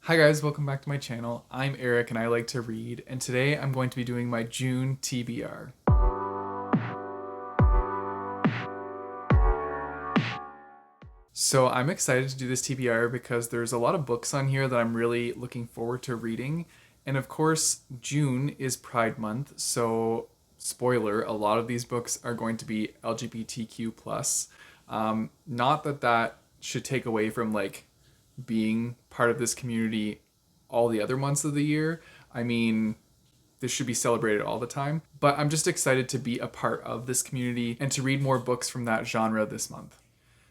Hi guys, welcome back to my channel. I'm Eric and I like to read, and today I'm going to be doing my June TBR. So I'm excited to do this TBR because there's a lot of books on here that I'm really looking forward to reading. And of course, June is Pride Month, so spoiler, a lot of these books are going to be LGBTQ plus. Not that that should take away from being part of this community all the other months of the year. I mean, this should be celebrated all the time. But I'm just excited to be a part of this community and to read more books from that genre this month.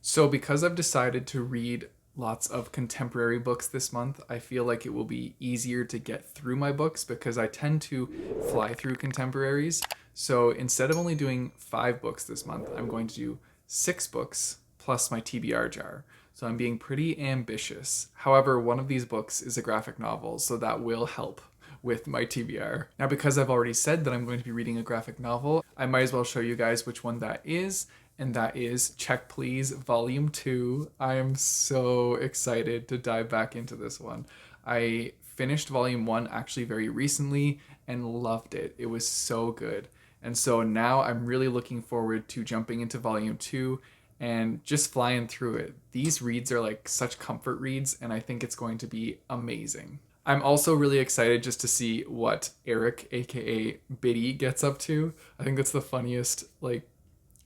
So, because I've decided to read lots of contemporary books this month, I feel like it will be easier to get through my books because I tend to fly through contemporaries. So, instead of only doing 5 books this month, I'm going to do 6 books plus my TBR jar. So, I'm being pretty ambitious. However, one of these books is a graphic novel, so that will help with my TBR. Now, because I've already said that I'm going to be reading a graphic novel, I might as well show you guys which one that is, and that is Check Please Volume 2. I am so excited to dive back into this one. I finished Volume 1 actually very recently and loved it. It was so good. And so now I'm really looking forward to jumping into Volume 2 and just flying through it. These reads are like such comfort reads, and I think it's going to be amazing. I'm also really excited just to see what Eric, aka Biddy, gets up to. I think that's the funniest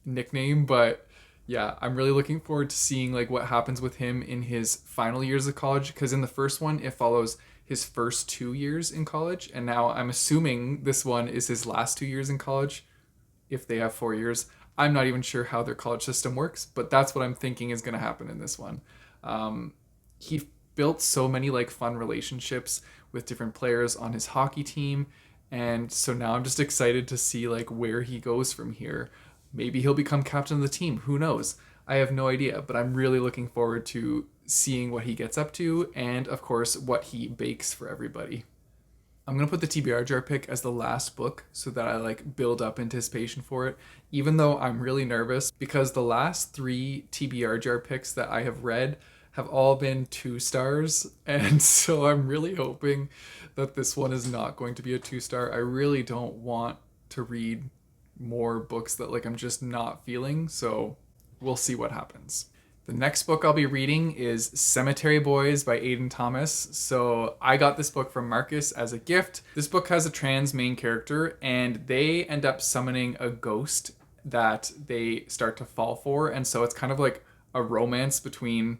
nickname, but yeah, I'm really looking forward to seeing what happens with him in his final years of college, because in the first one it follows his first 2 years in college, and now I'm assuming this one is his last 2 years in college if they have 4 years. I'm not even sure how their college system works, but that's what I'm thinking is going to happen in this one. He built so many fun relationships with different players on his hockey team, and so now I'm just excited to see where he goes from here. Maybe he'll become captain of the team. Who knows? I have no idea, but I'm really looking forward to seeing what he gets up to and, of course, what he bakes for everybody. I'm going to put the TBR jar pick as the last book so that I build up anticipation for it, even though I'm really nervous because the last 3 TBR jar picks that I have read have all been 2 stars, and so I'm really hoping that this one is not going to be a 2 star. I really don't want to read more books that I'm just not feeling, so we'll see what happens. The next book I'll be reading is Cemetery Boys by Aiden Thomas. So I got this book from Marcus as a gift. This book has a trans main character, and they end up summoning a ghost that they start to fall for, and so it's kind of like a romance between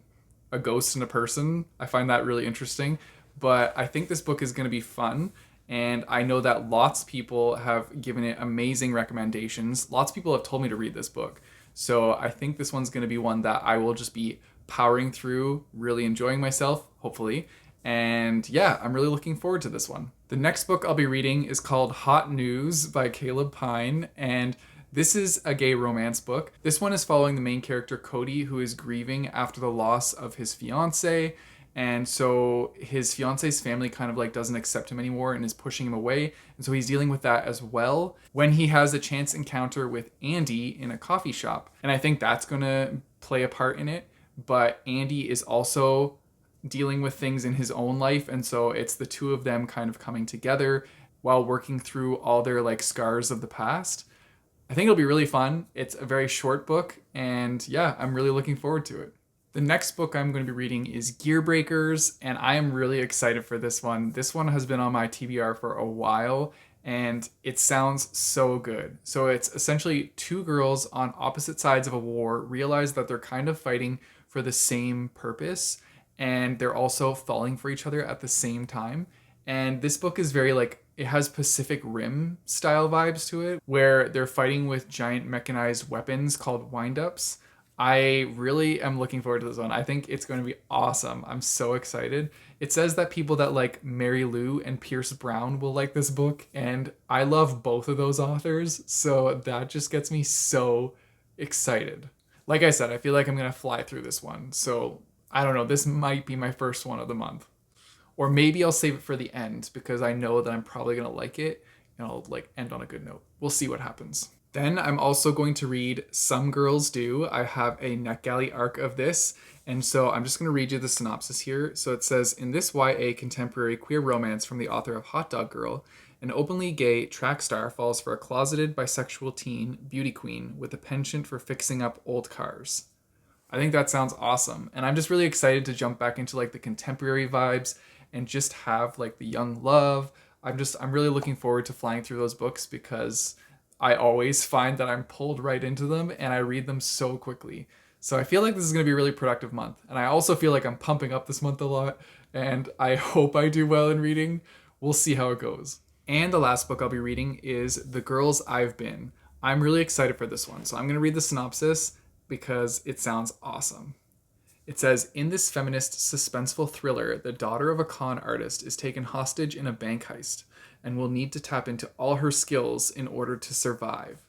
a ghost and a person. I find that really interesting, but I think this book is going to be fun. And I know that lots of people have given it amazing recommendations. Lots of people have told me to read this book. So I think this one's going to be one that I will just be powering through, really enjoying myself, hopefully. And yeah, I'm really looking forward to this one. The next book I'll be reading is called Hot News by Caleb Pine, and this is a gay romance book. This one is following the main character Cody, who is grieving after the loss of his fiance. And so his fiance's family kind of doesn't accept him anymore and is pushing him away. And so he's dealing with that as well when he has a chance encounter with Andy in a coffee shop. And I think that's going to play a part in it. But Andy is also dealing with things in his own life. And so it's the two of them kind of coming together while working through all their scars of the past. I think it'll be really fun. It's a very short book. And yeah, I'm really looking forward to it. The next book I'm going to be reading is Gear Breakers, and I am really excited for this one. This one has been on my TBR for a while, and it sounds so good. So it's essentially 2 girls on opposite sides of a war realize that they're kind of fighting for the same purpose, and they're also falling for each other at the same time. And this book is very it has Pacific Rim style vibes to it, where they're fighting with giant mechanized weapons called wind-ups. I really am looking forward to this one. I think it's going to be awesome. I'm so excited. It says that people that like Mary Lou and Pierce Brown will like this book, and I love both of those authors, so that just gets me so excited. Like I said, I feel like I'm going to fly through this one, so I don't know. This might be my first one of the month. Or maybe I'll save it for the end because I know that I'm probably going to like it, and I'll end on a good note. We'll see what happens. Then I'm also going to read Some Girls Do. I have a NetGalley arc of this, and so I'm just going to read you the synopsis here. So it says, in this YA contemporary queer romance from the author of Hot Dog Girl, an openly gay track star falls for a closeted bisexual teen beauty queen with a penchant for fixing up old cars. I think that sounds awesome. And I'm just really excited to jump back into like the contemporary vibes and just have like the young love. I'm really looking forward to flying through those books because I always find that I'm pulled right into them and I read them so quickly. So I feel like this is going to be a really productive month. And I also feel like I'm pumping up this month a lot and I hope I do well in reading. We'll see how it goes. And the last book I'll be reading is The Girls I've Been. I'm really excited for this one. So I'm going to read the synopsis because it sounds awesome. It says, in this feminist suspenseful thriller, the daughter of a con artist is taken hostage in a bank heist and will need to tap into all her skills in order to survive.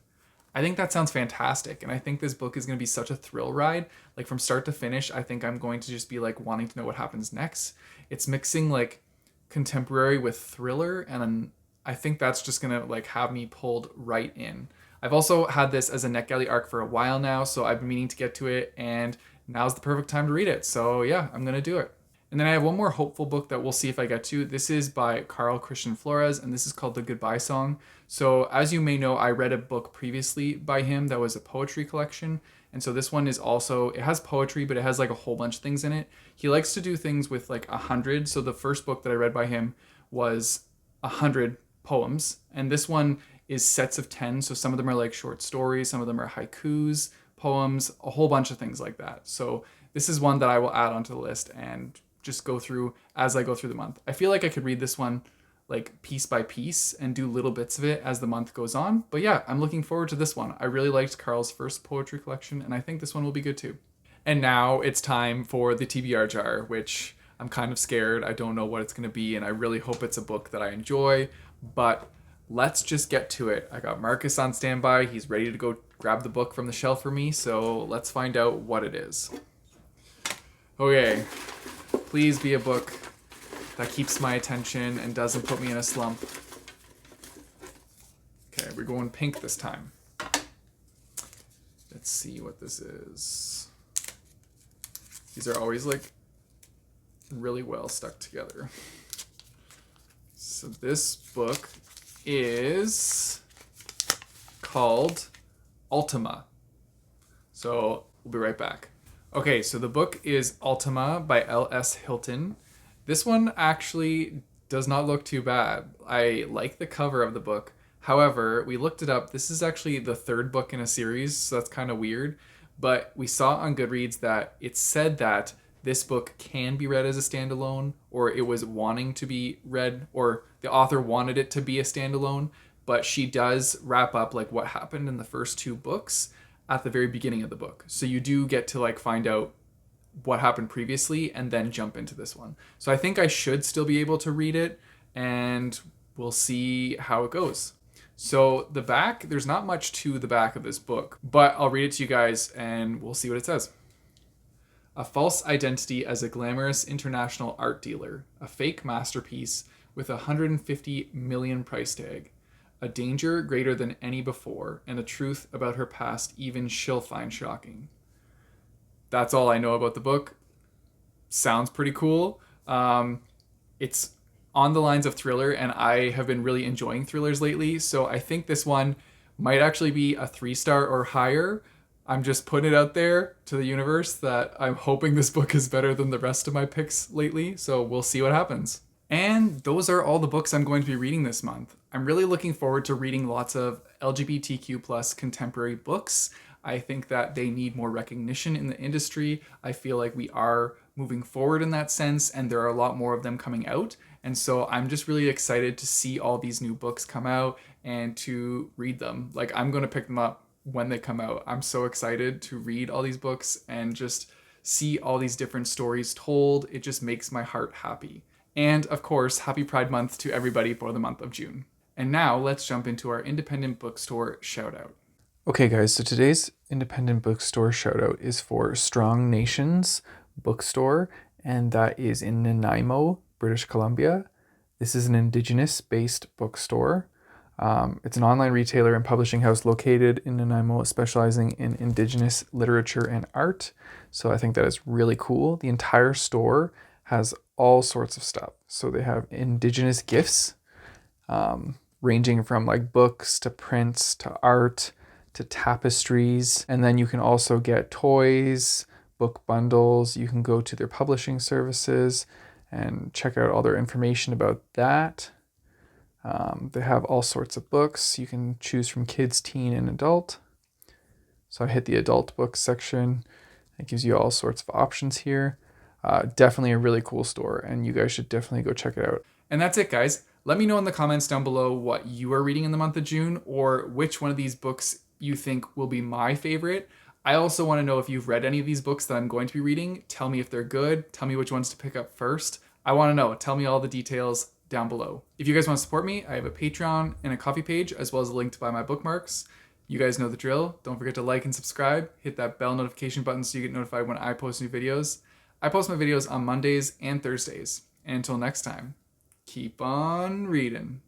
I think that sounds fantastic, and I think this book is going to be such a thrill ride. Like from start to finish, I think I'm going to just be like wanting to know what happens next. It's mixing like contemporary with thriller, and I think that's just going to like have me pulled right in. I've also had this as a NetGalley arc for a while now, so I've been meaning to get to it, and now's the perfect time to read it. So yeah, I'm going to do it. And then I have one more hopeful book that we'll see if I get to. This is by Carl Christian Flores, and this is called The Goodbye Song. So as you may know, I read a book previously by him that was a poetry collection. And so this one is also, it has poetry, but it has like a whole bunch of things in it. He likes to do things with like 100. So the first book that I read by him was 100 poems. And this one is sets of 10. So some of them are like short stories, some of them are haikus, poems, a whole bunch of things like that. So this is one that I will add onto the list and just go through as I go through the month. I feel like I could read this one like piece by piece and do little bits of it as the month goes on. But yeah, I'm looking forward to this one. I really liked Carl's first poetry collection, and I think this one will be good too. And now it's time for the TBR jar, which I'm kind of scared. I don't know what it's going to be, and I really hope it's a book that I enjoy. But let's just get to it. I got Marcus on standby. He's ready to go grab the book from the shelf for me, so let's find out what it is. Okay. Please be a book that keeps my attention and doesn't put me in a slump. Okay, we're going pink this time. Let's see what this is. These are always like really well stuck together. So this book is called Ultima. So we'll be right back. Okay, so the book is Ultima by L.S. Hilton. This one actually does not look too bad. I like the cover of the book. However, we looked it up. This is actually the third book in a series, so that's kind of weird. But we saw on Goodreads that it said that this book can be read as a standalone, or it was wanting to be read, or the author wanted it to be a standalone. But she does wrap up like what happened in the first two books at the very beginning of the book. So you do get to like find out what happened previously and then jump into this one. So I think I should still be able to read it, and we'll see how it goes. So the back, there's not much to the back of this book, but I'll read it to you guys and we'll see what it says. A false identity as a glamorous international art dealer, a fake masterpiece with a 150 million price tag, a danger greater than any before, and a truth about her past even she'll find shocking. That's all I know about the book. Sounds pretty cool. It's on the lines of thriller, and I have been really enjoying thrillers lately, so I think this one might actually be a 3-star or higher. I'm just putting it out there to the universe that I'm hoping this book is better than the rest of my picks lately, so we'll see what happens. And those are all the books I'm going to be reading this month. I'm really looking forward to reading lots of LGBTQ plus contemporary books. I think that they need more recognition in the industry. I feel like we are moving forward in that sense, and there are a lot more of them coming out. And so I'm just really excited to see all these new books come out and to read them. Like, I'm going to pick them up when they come out. I'm so excited to read all these books and just see all these different stories told. It just makes my heart happy. And of course, happy Pride Month to everybody for the month of June. And now let's jump into our independent bookstore shout out. Okay guys, so today's independent bookstore shout out is for Strong Nations Bookstore, and that is in Nanaimo, British Columbia. This is an Indigenous based bookstore. It's an online retailer and publishing house located in Nanaimo, specializing in Indigenous literature and art. So I think that is really cool. The entire store has all sorts of stuff. So they have Indigenous gifts, ranging from like books to prints to art to tapestries. And then you can also get toys, book bundles. You can go to their publishing services and check out all their information about that. They have all sorts of books. You can choose from kids, teen, and adult. So I hit the adult books section. It gives you all sorts of options here. Definitely a really cool store, and you guys should definitely go check it out. And that's it, guys. Let me know in the comments down below what you are reading in the month of June, or which one of these books you think will be my favorite. I also want to know if you've read any of these books that I'm going to be reading. Tell me if they're good. Tell me which ones to pick up first. I want to know. Tell me all the details down below. If you guys want to support me, I have a Patreon and a Ko-fi page, as well as a link to buy my bookmarks. You guys know the drill. Don't forget to like and subscribe. Hit that bell notification button so you get notified when I post new videos. I post my videos on Mondays and Thursdays. And until next time, keep on reading.